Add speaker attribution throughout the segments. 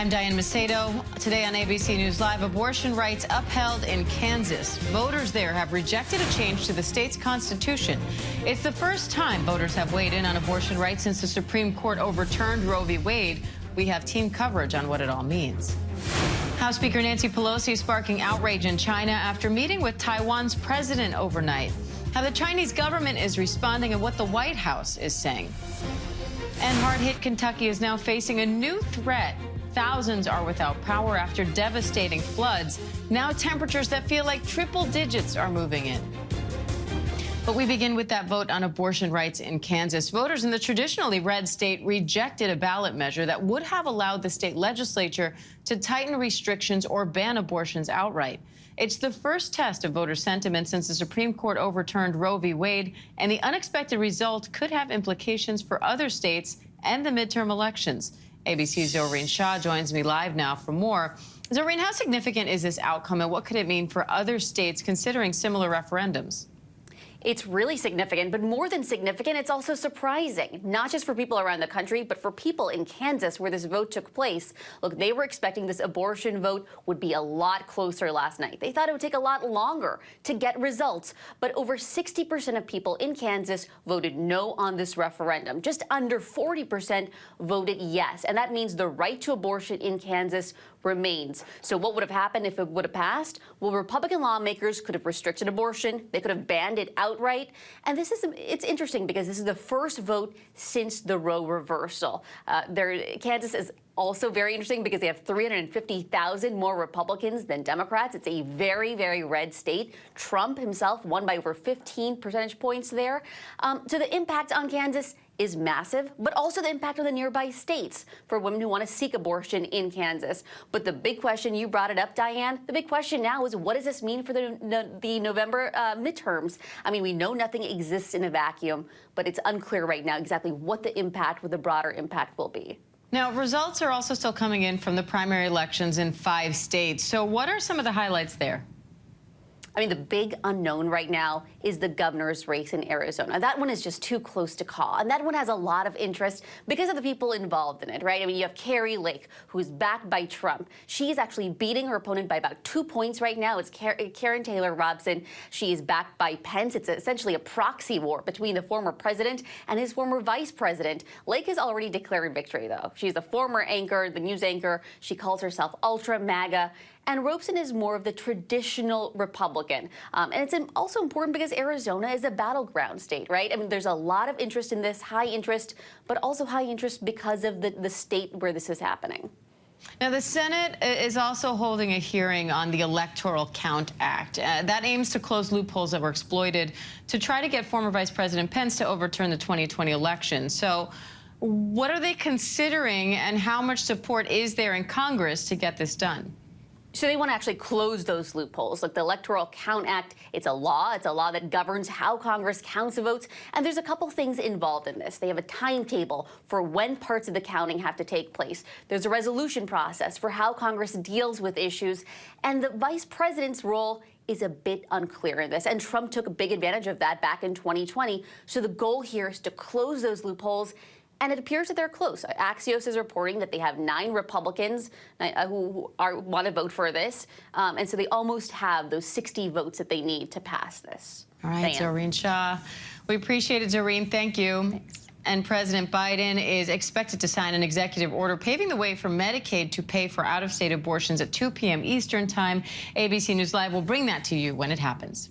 Speaker 1: I'm Diane Macedo. Today on ABC News Live, abortion rights upheld in Kansas. Voters there have rejected a change to the state's constitution. It's the first time voters have weighed in on abortion rights since the Supreme Court overturned Roe v. Wade. We have team coverage on what it all means. House Speaker Nancy Pelosi sparking outrage in China after meeting with Taiwan's president overnight. How the Chinese government is responding and what the White House is saying. And hard-hit Kentucky is now facing a new threat. Thousands are without power after devastating floods. Now temperatures that feel like triple digits are moving in. But we begin with that vote on abortion rights in Kansas. Voters in the traditionally red state rejected a ballot measure that would have allowed the state legislature to tighten restrictions or ban abortions outright. It's the first test of voter sentiment since the Supreme Court overturned Roe v. Wade, and the unexpected result could have implications for other states and the midterm elections. ABC's Zoreen Shah joins me live now for more. Zoreen, how significant is this outcome, and what could it mean for other states considering similar referendums?
Speaker 2: It's really significant, but more than significant, it's also surprising, not just for people around the country, but for people in Kansas where this vote took place. Look, they were expecting this abortion vote would be a lot closer last night. They thought it would take a lot longer to get results, but over 60% of people in Kansas voted no on this referendum. Just under 40% voted yes, and that means the right to abortion in Kansas remains. So what would have happened if it would have passed? Well, Republican lawmakers could have restricted abortion. They could have banned it outright. And it's interesting because this is the first vote since the Roe reversal. Kansas is also very interesting because they have 350,000 more Republicans than Democrats. It's a very, very red state. Trump himself won by over 15 percentage points there. So the impact on Kansas is massive, but also the impact on the nearby states for women who want to seek abortion in Kansas. But the big question, you brought it up, Diane, the big question now is what does this mean for the November midterms? I mean, we know nothing exists in a vacuum, but it's unclear right now exactly what the impact, what the broader impact will be.
Speaker 1: Now, results are also still coming in from the primary elections in 5 states. So what are some of the highlights there?
Speaker 2: I mean, the big unknown right now is the governor's race in Arizona. That one is just too close to call. And that one has a lot of interest because of the people involved in it, right? I mean, you have Carrie Lake, who's backed by Trump. She's actually beating her opponent by about 2 points right now. It's Karen Taylor Robson. She is backed by Pence. It's essentially a proxy war between the former president and his former vice president. Lake has already declared victory, though. She's the former anchor, the news anchor. She calls herself ultra MAGA. And Robeson is more of the traditional Republican. And it's also important because Arizona is a battleground state, right? I mean, there's a lot of interest in this, high interest, but also high interest because of the state where this is happening.
Speaker 1: Now, the Senate is also holding a hearing on the Electoral Count Act. That aims to close loopholes that were exploited to try to get former Vice President Pence to overturn the 2020 election. So what are they considering, and how much support is there in Congress to get this done?
Speaker 2: So they want to actually close those loopholes. Like the Electoral Count Act, it's a law that governs how Congress counts the votes. And there's a couple things involved in this. They have a timetable for when parts of the counting have to take place. There's a resolution process for how Congress deals with issues. And the vice president's role is a bit unclear in this. And Trump took a big advantage of that back in 2020. So the goal here is to close those loopholes. And it appears that they're close. Axios is reporting that they have 9 Republicans who want to vote for this. And so they almost have those 60 votes that they need to pass this.
Speaker 1: All right, Zoreen Shah. We appreciate it, Zoreen. Thank you. Thanks. And President Biden is expected to sign an executive order paving the way for Medicaid to pay for out-of-state abortions at 2 p.m. Eastern Time. ABC News Live will bring that to you when it happens.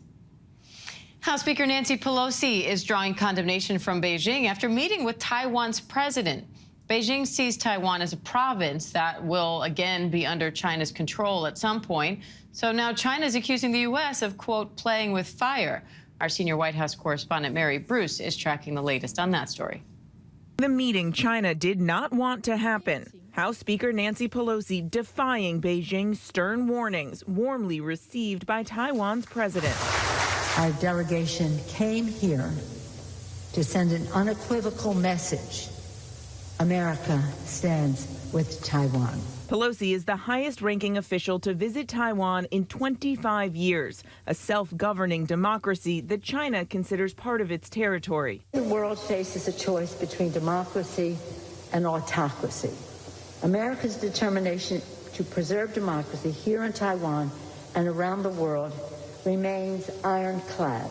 Speaker 1: House Speaker Nancy Pelosi is drawing condemnation from Beijing after meeting with Taiwan's president. Beijing sees Taiwan as a province that will again be under China's control at some point. So now China is accusing the U.S. of, quote, playing with fire. Our senior White House correspondent Mary Bruce is tracking the latest on that story.
Speaker 3: The meeting China did not want to happen. House Speaker Nancy Pelosi defying Beijing's stern warnings, warmly received by Taiwan's president.
Speaker 4: Our delegation came here to send an unequivocal message. America stands with Taiwan.
Speaker 3: Pelosi is the highest-ranking official to visit Taiwan in 25 years, a self-governing democracy that China considers part of its territory.
Speaker 4: The world faces a choice between democracy and autocracy. America's determination to preserve democracy here in Taiwan and around the world remains ironclad.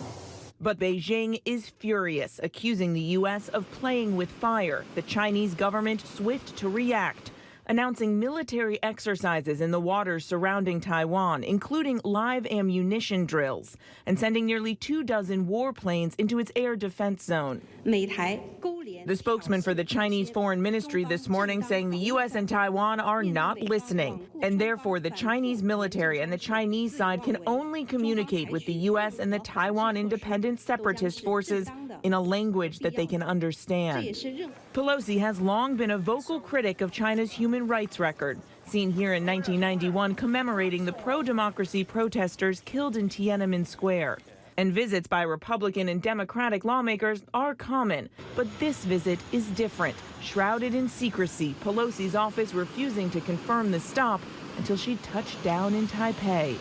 Speaker 3: But Beijing is furious, accusing the U.S. of playing with fire. The Chinese government swift to react, announcing military exercises in the waters surrounding Taiwan, including live ammunition drills, and sending nearly 24 warplanes into its air defense zone. The spokesman for the Chinese Foreign Ministry this morning saying the U.S. and Taiwan are not listening, and therefore the Chinese military and the Chinese side can only communicate with the U.S. and the Taiwan Independent Separatist Forces in a language that they can understand. Pelosi has long been a vocal critic of China's human rights record, seen here in 1991 commemorating the pro-democracy protesters killed in Tiananmen Square. And visits by Republican and Democratic lawmakers are common, but this visit is different. Shrouded in secrecy, Pelosi's office refusing to confirm the stop until she touched down in Taipei.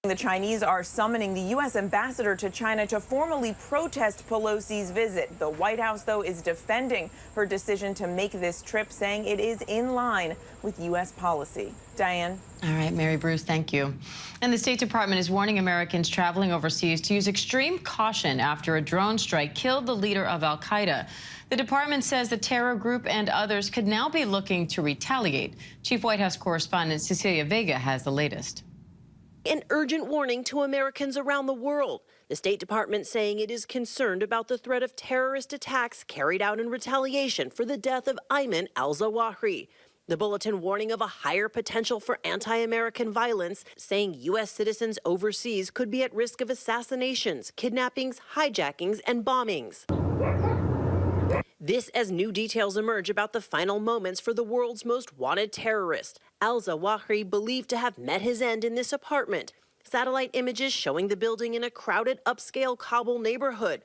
Speaker 3: The Chinese are summoning the U.S. ambassador to China to formally protest Pelosi's visit. The White House, though, is defending her decision to make this trip, saying it is in line with U.S. policy. Diane?
Speaker 1: All right, Mary Bruce, thank you. And the State Department is warning Americans traveling overseas to use extreme caution after a drone strike killed the leader of al-Qaeda. The department says the terror group and others could now be looking to retaliate. Chief White House correspondent Cecilia Vega has the latest.
Speaker 5: An urgent warning to Americans around the world. The State Department saying it is concerned about the threat of terrorist attacks carried out in retaliation for the death of Ayman al-Zawahri. The bulletin warning of a higher potential for anti-American violence, saying U.S. citizens overseas could be at risk of assassinations, kidnappings, hijackings, and bombings. This as new details emerge about the final moments for the world's most wanted terrorist. Al-Zawahri believed to have met his end in this apartment. Satellite images showing the building in a crowded upscale Kabul neighborhood.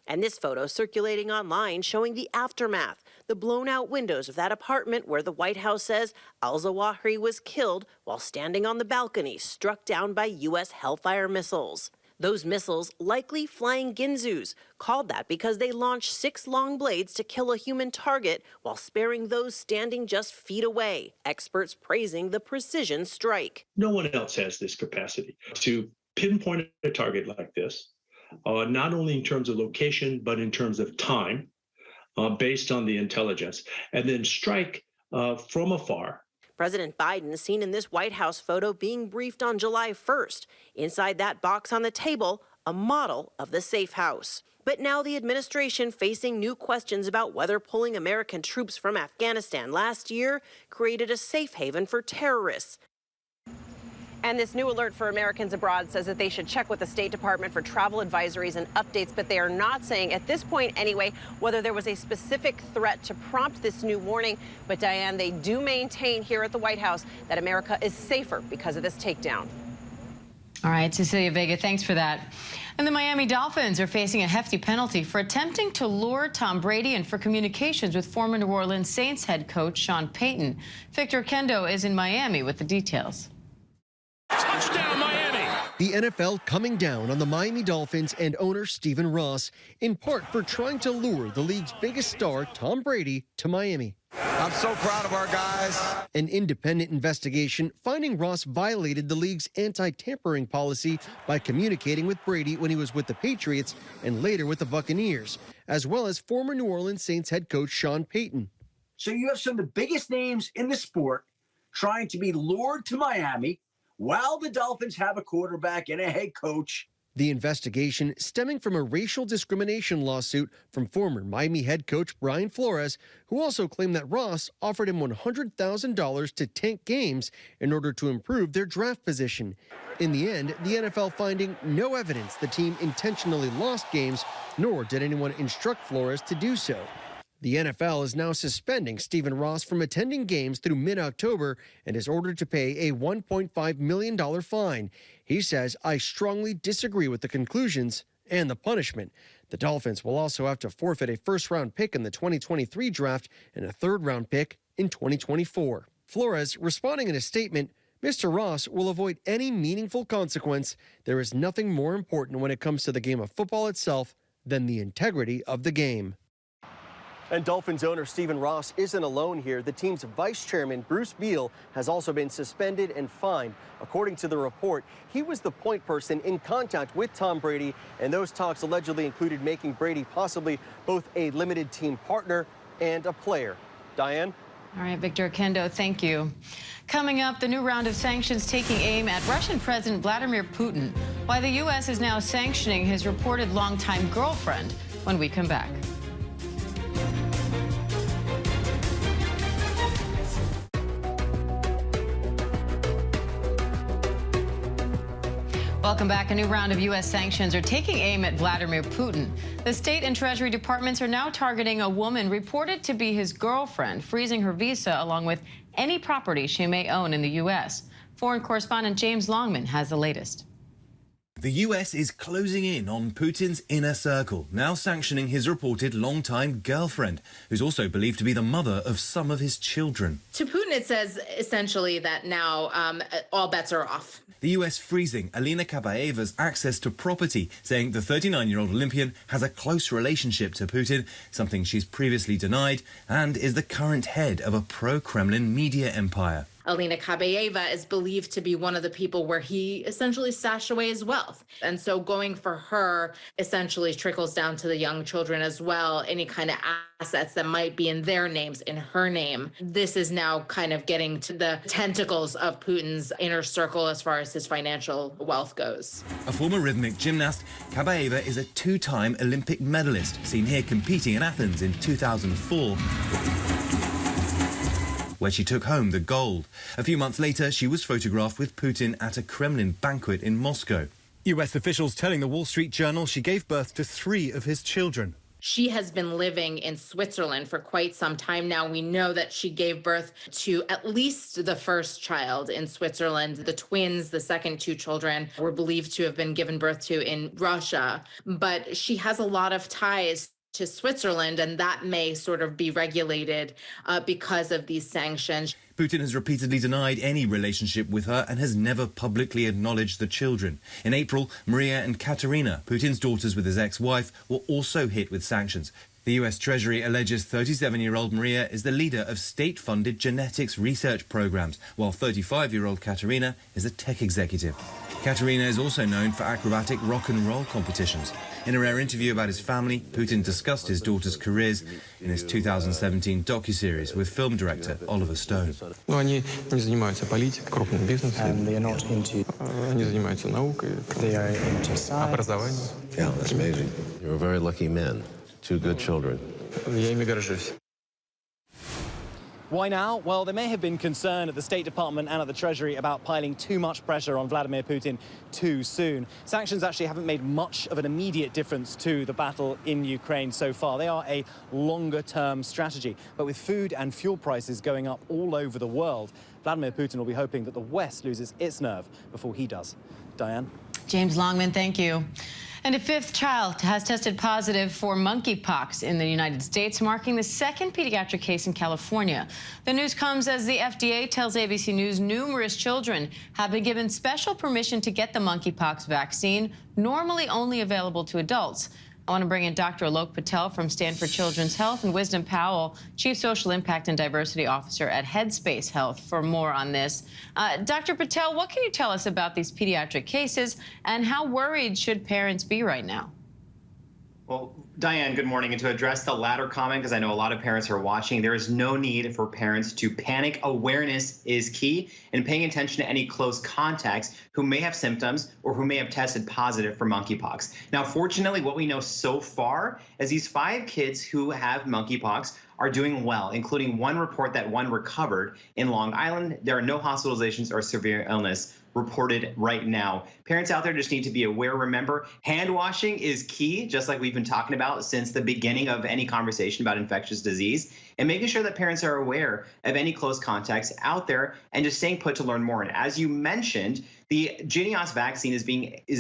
Speaker 5: And this photo circulating online showing the aftermath, the blown out windows of that apartment where the White House says Al-Zawahri was killed while standing on the balcony, struck down by U.S. Hellfire missiles. Those missiles likely flying Ginzus, called that because they launched 6 long blades to kill a human target while sparing those standing just feet away. Experts praising the precision strike.
Speaker 6: No one else has this capacity to pinpoint a target like this, not only in terms of location, but in terms of time, based on the intelligence, and then strike from afar.
Speaker 5: President Biden seen in this White House photo being briefed on July 1st. Inside that box on the table, a model of the safe house. But now the administration facing new questions about whether pulling American troops from Afghanistan last year created a safe haven for terrorists. And this new alert for Americans abroad says that they should check with the State Department for travel advisories and updates, but they are not saying, at this point anyway, whether there was a specific threat to prompt this new warning. But Diane, they do maintain here at the White House that America is safer because of this takedown.
Speaker 1: All right, Cecilia Vega, thanks for that. And the Miami Dolphins are facing a hefty penalty for attempting to lure Tom Brady and for communications with former New Orleans Saints head coach Sean Payton. Victor Kendo is in Miami with the details.
Speaker 7: Touchdown, Miami! The NFL coming down on the Miami Dolphins and owner Stephen Ross, in part for trying to lure the league's biggest star, Tom Brady, to Miami.
Speaker 8: I'm so proud of our guys.
Speaker 7: An independent investigation finding Ross violated the league's anti-tampering policy by communicating with Brady when he was with the Patriots and later with the Buccaneers, as well as former New Orleans Saints head coach Sean Payton.
Speaker 9: So you have some of the biggest names in the sport trying to be lured to Miami while the Dolphins have a quarterback and a head coach.
Speaker 7: The investigation stemming from a racial discrimination lawsuit from former Miami head coach Brian Flores, who also claimed that Ross offered him $100,000 to tank games in order to improve their draft position. In the end, the NFL finding no evidence the team intentionally lost games, nor did anyone instruct Flores to do so. The NFL is now suspending Stephen Ross from attending games through mid-October and is ordered to pay a $1.5 million fine. He says, "I strongly disagree with the conclusions and the punishment." The Dolphins will also have to forfeit a first-round pick in the 2023 draft and a third-round pick in 2024. Flores, responding in a statement, "Mr. Ross will avoid any meaningful consequence. There is nothing more important when it comes to the game of football itself than the integrity of the game." And Dolphins owner Stephen Ross isn't alone here. The team's vice chairman, Bruce Beal, has also been suspended and fined. According to the report, he was the point person in contact with Tom Brady, and those talks allegedly included making Brady possibly both a limited team partner and a player. Diane?
Speaker 1: All right, Victor Kendo, thank you. Coming up, the new round of sanctions taking aim at Russian President Vladimir Putin, why the U.S. is now sanctioning his reported longtime girlfriend, when we come back. Welcome back. A new round of U.S. sanctions are taking aim at Vladimir Putin. The State and Treasury departments are now targeting a woman reported to be his girlfriend, freezing her visa along with any property she may own in the U.S. Foreign correspondent James Longman has the latest.
Speaker 10: The US is closing in on Putin's inner circle, now sanctioning his reported longtime girlfriend, who's also believed to be the mother of some of his children.
Speaker 11: To Putin, it says essentially that now all bets are off.
Speaker 10: The US freezing Alina Kabaeva's access to property, saying the 39-year-old Olympian has a close relationship to Putin, something she's previously denied, and is the current head of a pro-Kremlin media empire.
Speaker 11: Alina Kabaeva is believed to be one of the people where he essentially stashed away his wealth. And so going for her essentially trickles down to the young children as well, any kind of assets that might be in their names, in her name. This is now kind of getting to the tentacles of Putin's inner circle as far as his financial wealth goes.
Speaker 10: A former rhythmic gymnast, Kabaeva is a two-time Olympic medalist, seen here competing in Athens in 2004. Where she took home the gold. A few months later, she was photographed with Putin at a Kremlin banquet in Moscow. US officials telling the Wall Street Journal she gave birth to 3 of his children.
Speaker 11: She has been living in Switzerland for quite some time now. We know that she gave birth to at least the first child in Switzerland. The twins, the second 2 children, were believed to have been given birth to in Russia. But she has a lot of ties to Switzerland, and that may sort of be regulated because of these sanctions.
Speaker 10: Putin has repeatedly denied any relationship with her and has never publicly acknowledged the children. In April, Maria and Katerina, Putin's daughters with his ex-wife, were also hit with sanctions. The US Treasury alleges 37-year-old Maria is the leader of state-funded genetics research programs, while 35-year-old Katerina is a tech executive. Katerina is also known for acrobatic rock and roll competitions. In a rare interview about his family, Putin discussed his daughters' careers in his 2017 docuseries with film director Oliver Stone.
Speaker 12: Они не занимаются политикой, крупным бизнесом. They are not into. Они занимаются наукой, образованием.
Speaker 13: Yeah, that's amazing. You're a very lucky man. 2 good children.
Speaker 12: Я ими горжусь.
Speaker 14: Why now? Well, there may have been concern at the State Department and at the Treasury about piling too much pressure on Vladimir Putin too soon. Sanctions actually haven't made much of an immediate difference to the battle in Ukraine so far. They are a longer-term strategy. But with food and fuel prices going up all over the world, Vladimir Putin will be hoping that the West loses its nerve before he does. Diane?
Speaker 1: James Longman, thank you. And a 5th child has tested positive for monkeypox in the United States, marking the 2nd pediatric case in California. The news comes as the FDA tells ABC News numerous children have been given special permission to get the monkeypox vaccine, normally only available to adults. I want to bring in Dr. Alok Patel from Stanford Children's Health and Wisdom Powell, Chief Social Impact and Diversity Officer at Headspace Health, for more on this. Dr. Patel, what can you tell us about these pediatric cases, and how worried should parents be right now?
Speaker 15: Well, Diane, good morning. And to address the latter comment, because I know a lot of parents are watching, there is no need for parents to panic. Awareness is key, and paying attention to any close contacts who may have symptoms or who may have tested positive for monkeypox. Now, fortunately, what we know so far is these 5 kids who have monkeypox are doing well, including one report that one recovered in Long Island. There are no hospitalizations or severe illness reported right now. Parents out there just need to be aware. Remember, hand washing is key, just like we've been talking about since the beginning of any conversation about infectious disease, and making sure that parents are aware of any close contacts out there and just staying put to learn more. And as you mentioned, the JYNNEOS vaccine is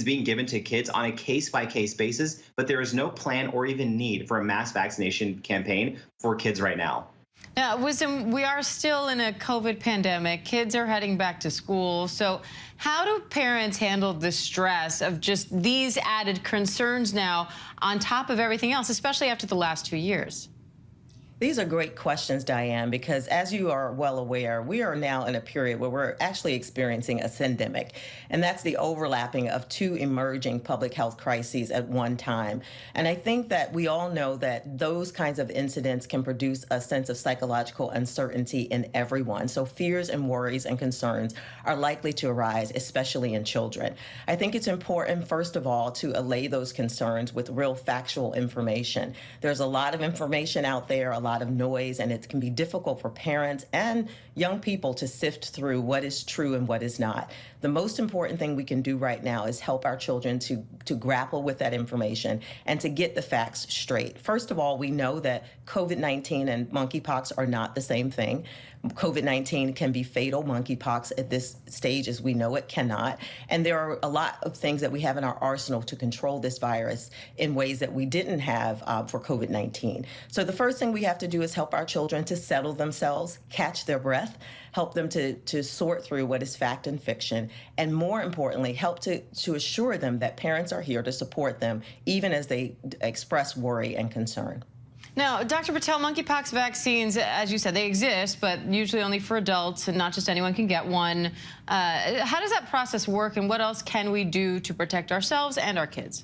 Speaker 15: being given to kids on a case-by-case basis, but there is no plan or even need for a mass vaccination campaign for kids right now.
Speaker 1: Now, Wisdom, we are still in a COVID pandemic. Kids are heading back to school. So how do parents handle the stress of just these added concerns now on top of everything else, especially after the last 2 years?
Speaker 16: These are great questions, Diane, because as you are well aware, we are now in a period where we're actually experiencing a syndemic, and that's the overlapping of two emerging public health crises at one time. And I think that we all know that those kinds of incidents can produce a sense of psychological uncertainty in everyone. So fears and worries and concerns are likely to arise, especially in children. I think it's important, first of all, to allay those concerns with real factual information. There's a lot of information out there, a lot of noise, and it can be difficult for parents and young people to sift through what is true and what is not. The most important thing we can do right now is help our children to grapple with that information and to get the facts straight. First of all, we know that COVID-19 and monkeypox are not the same thing. COVID-19 can be fatal. Monkeypox at this stage, as we know it, cannot. And there are a lot of things that we have in our arsenal to control this virus in ways that we didn't have for COVID-19. So the first thing we have to do is help our children to settle themselves, catch their breath, help them to sort through what is fact and fiction, and more importantly, help to assure them that parents are here to support them, even as they express worry and concern.
Speaker 1: Now, Dr. Patel, monkeypox vaccines, as you said, they exist, but usually only for adults, and not just anyone can get one. How does that process work, and what else can we do to protect ourselves and our kids?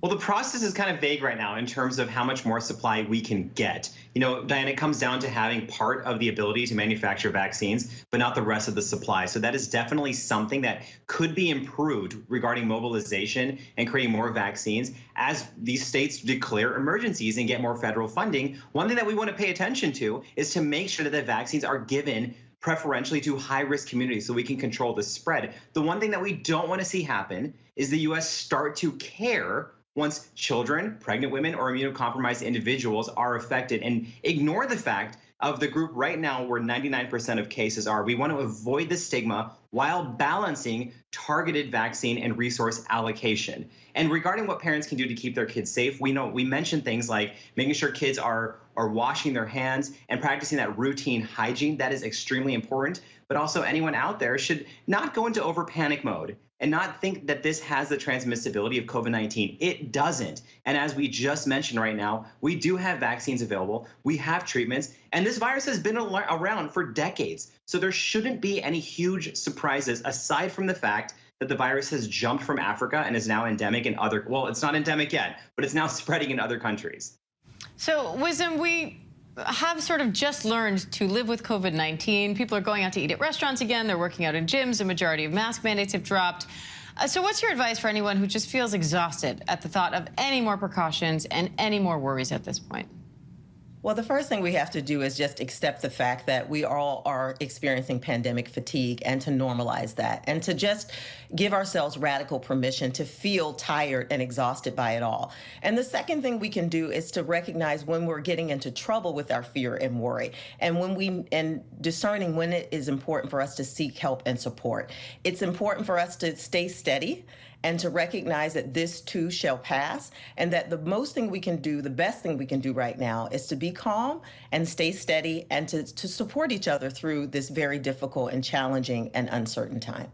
Speaker 15: Well, the process is kind of vague right now in terms of how much more supply we can get. You know, Diane, it comes down to having part of the ability to manufacture vaccines, but not the rest of the supply. So that is definitely something that could be improved regarding mobilization and creating more vaccines as these states declare emergencies and get more federal funding. One thing that we want to pay attention to is to make sure that the vaccines are given preferentially to high-risk communities so we can control the spread. The one thing that we don't want to see happen is the U.S. start to care once children, pregnant women, or immunocompromised individuals are affected and ignore the fact of the group right now where 99% of cases are. We want to avoid the stigma while balancing targeted vaccine and resource allocation. And regarding what parents can do to keep their kids safe, we mentioned things like making sure kids are washing their hands and practicing that routine hygiene. That is extremely important. But also anyone out there should not go into over panic mode and not think that this has the transmissibility of COVID-19. It doesn't. And as we just mentioned right now, we do have vaccines available. We have treatments. And this virus has been around for decades. So there shouldn't be any huge surprises aside from the fact that the virus has jumped from Africa and is now endemic in other, well, it's not endemic yet, but it's now spreading in other countries.
Speaker 1: So, Wisdom, we have sort of just learned to live with COVID-19. People are going out to eat at restaurants again. They're working out in gyms. The majority of mask mandates have dropped. So what's your advice for anyone who just feels exhausted at the thought of any more precautions and any more worries at this point?
Speaker 16: Well, the first thing we have to do is just accept the fact that we all are experiencing pandemic fatigue and to normalize that and to just give ourselves radical permission to feel tired and exhausted by it all. And the second thing we can do is to recognize when we're getting into trouble with our fear and worry and discerning when it is important for us to seek help and support. It's important for us to stay steady and to recognize that this too shall pass, and that the most thing we can do, the best thing we can do right now is to be calm and stay steady and to support each other through this very difficult and challenging and uncertain time.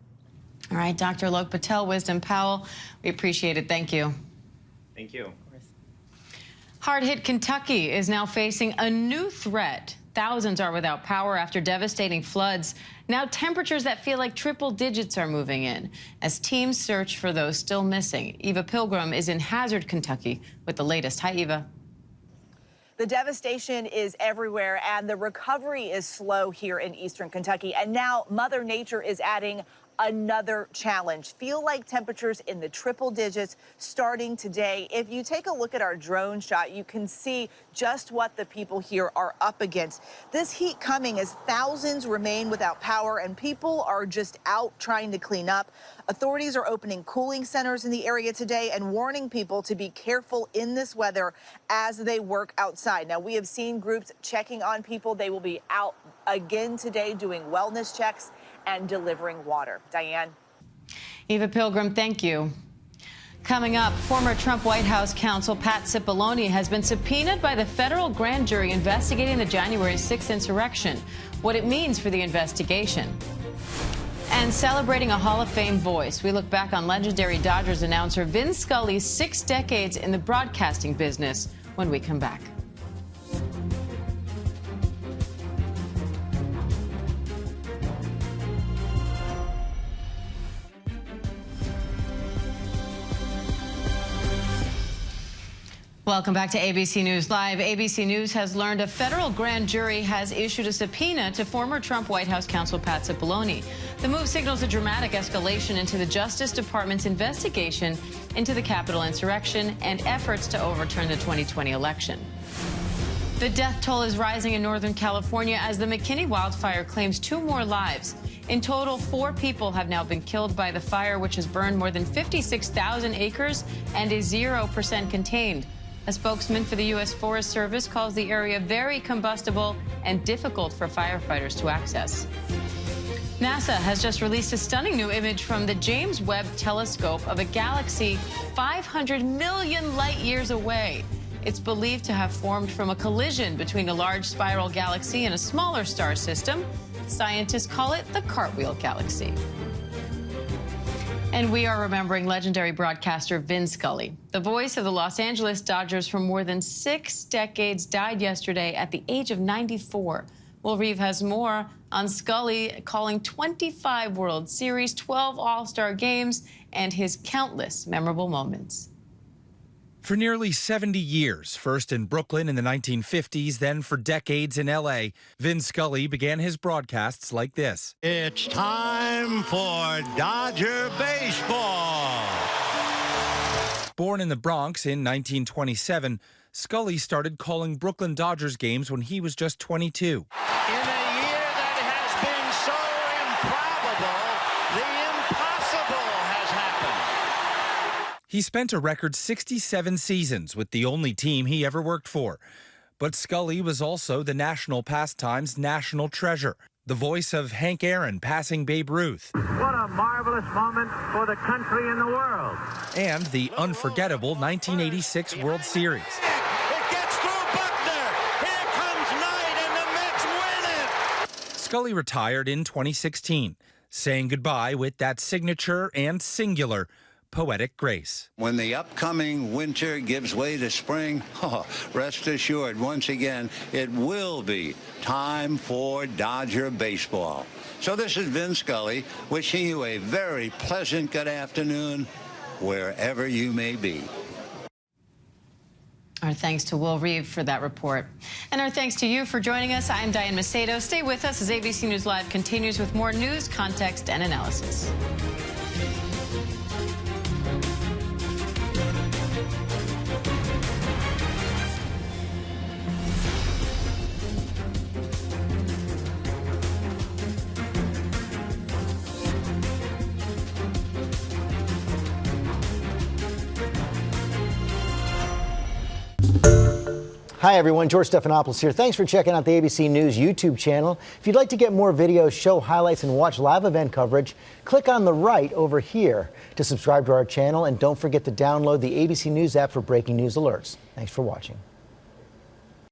Speaker 1: All right, Dr. Alok Patel, Wisdom Powell, we appreciate it. Thank you.
Speaker 15: Thank you.
Speaker 1: Hard-hit Kentucky is now facing a new threat. Thousands are without power after devastating floods. Now temperatures that feel like triple digits are moving in as teams search for those still missing. Eva Pilgrim is in Hazard, Kentucky with the latest. Hi, Eva.
Speaker 17: The devastation is everywhere, and the recovery is slow here in eastern Kentucky. And now Mother Nature is adding another challenge. Feel like temperatures in the triple digits starting today. If you take a look at our drone shot, you can see just what the people here are up against. This heat coming as thousands remain without power and people are just out trying to clean up. Authorities are opening cooling centers in the area today and warning people to be careful in this weather as they work outside. Now, we have seen groups checking on people. They will be out again today doing wellness checks and delivering water. Diane.
Speaker 1: Eva Pilgrim, thank you. Coming up, former Trump White House counsel Pat Cipollone has been subpoenaed by the federal grand jury investigating the January 6th insurrection, what it means for the investigation. And celebrating a Hall of Fame voice, we look back on legendary Dodgers announcer Vin Scully's 6 decades in the broadcasting business when we come back. Welcome back to ABC News Live. ABC News has learned a federal grand jury has issued a subpoena to former Trump White House counsel Pat Cipollone. The move signals a dramatic escalation into the Justice Department's investigation into the Capitol insurrection and efforts to overturn the 2020 election. The death toll is rising in Northern California as the McKinney wildfire claims 2 more lives. In total, 4 people have now been killed by the fire, which has burned more than 56,000 acres and is 0% contained. A spokesman for the U.S. Forest Service calls the area very combustible and difficult for firefighters to access. NASA has just released a stunning new image from the James Webb Telescope of a galaxy 500 million light years away. It's believed to have formed from a collision between a large spiral galaxy and a smaller star system. Scientists call it the Cartwheel Galaxy. And we are remembering legendary broadcaster Vin Scully. The voice of the Los Angeles Dodgers for more than 6 decades died yesterday at the age of 94. Will Reeve has more on Scully calling 25 World Series, 12 All-Star games, and his countless memorable moments.
Speaker 18: For nearly 70 years, first in Brooklyn in the 1950s, then for decades in L.A., Vin Scully began his broadcasts like this.
Speaker 19: It's time for Dodger baseball.
Speaker 18: Born in the Bronx in 1927, Scully started calling Brooklyn Dodgers games when he was just 22.
Speaker 19: In a year that has been so improbable, the impossible has happened.
Speaker 18: He spent a record 67 seasons with the only team he ever worked for. But Scully was also the national pastime's national treasure, the voice of Hank Aaron passing Babe Ruth.
Speaker 20: What a marvelous moment for the country and the world.
Speaker 18: And the unforgettable 1986 World Series.
Speaker 19: It gets through Buckner. Here comes Knight, and the Mets win it.
Speaker 18: Scully retired in 2016, saying goodbye with that signature and singular poetic grace.
Speaker 21: When the upcoming winter gives way to spring, rest assured, once again, it will be time for Dodger baseball. So this is Vin Scully wishing you a very pleasant good afternoon wherever you may be.
Speaker 1: Our thanks to Will Reeve for that report. And our thanks to you for joining us. I'm Diane Macedo. Stay with us as ABC News Live continues with more news, context, and analysis.
Speaker 22: Hi everyone, George Stephanopoulos here. Thanks for checking out the ABC News YouTube channel. If you'd like to get more videos, show highlights, and watch live event coverage, click on the right over here to subscribe to our channel, and don't forget to download the ABC News app for breaking news alerts. Thanks for watching.